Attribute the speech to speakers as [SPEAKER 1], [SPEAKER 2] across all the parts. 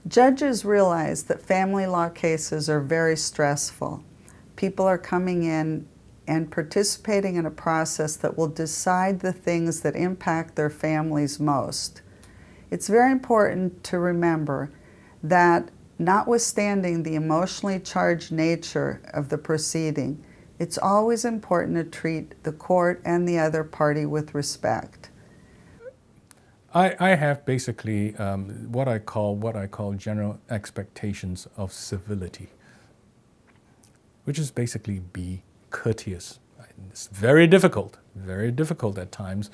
[SPEAKER 1] Judges realize that family law cases are very stressful. People are coming in and participating in a process that will decide the things that impact their families most. It's very important to remember that notwithstanding the emotionally charged nature of the proceeding, it's always important to treat the court and the other party with respect.
[SPEAKER 2] I have basically what I call general expectations of civility, which is basically be courteous. It's very difficult at times.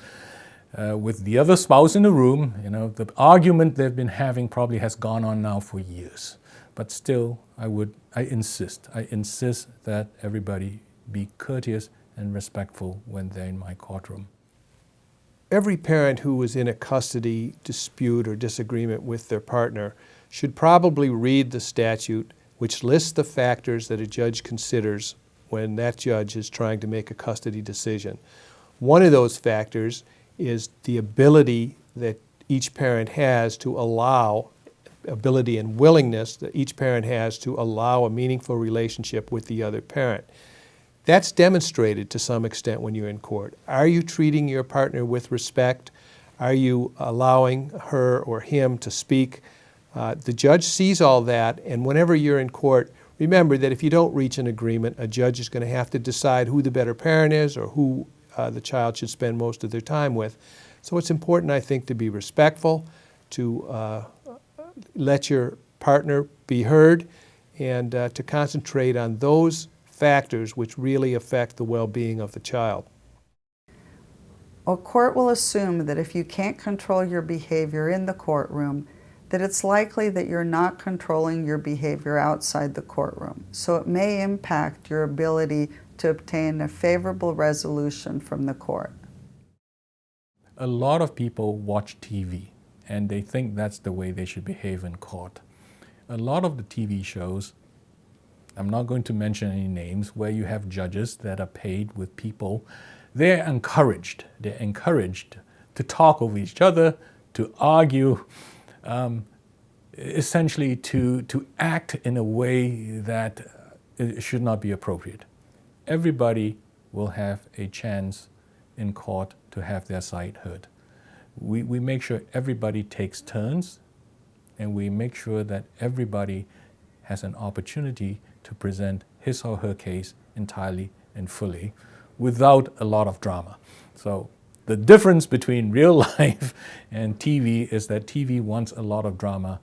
[SPEAKER 2] With the other spouse in the room, the argument they've been having probably has gone on now for years. But still, I insist that everybody be courteous and respectful when they're in my courtroom.
[SPEAKER 3] Every parent who is in a custody dispute or disagreement with their partner should probably read the statute, which lists the factors that a judge considers when that judge is trying to make a custody decision. One of those factors is the ability that each parent has to allow, ability and willingness that each parent has to allow a meaningful relationship with the other parent. That's demonstrated to some extent when you're in court. Are you treating your partner with respect? Are you allowing her or him to speak? The judge sees all that, and whenever you're in court, remember that if you don't reach an agreement, a judge is going to have to decide who the better parent is or who the child should spend most of their time with. So it's important, I think, to be respectful, to let your partner be heard, and to concentrate on those factors which really affect the well-being of the child.
[SPEAKER 1] A court will assume that if you can't control your behavior in the courtroom, that it's likely that you're not controlling your behavior outside the courtroom. So it may impact your ability to obtain a favorable resolution from the court.
[SPEAKER 2] A lot of people watch TV and they think that's the way they should behave in court. A lot of the TV shows, I'm not going to mention any names, where you have judges that are paid with people, they're encouraged to talk over each other, to argue, essentially to act in a way that it should not be appropriate. Everybody will have a chance in court to have their side heard. We make sure everybody takes turns, and we make sure that everybody has an opportunity to present his or her case entirely and fully without a lot of drama. So the difference between real life and TV is that TV wants a lot of drama.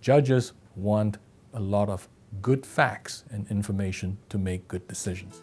[SPEAKER 2] Judges want a lot of good facts and information to make good decisions.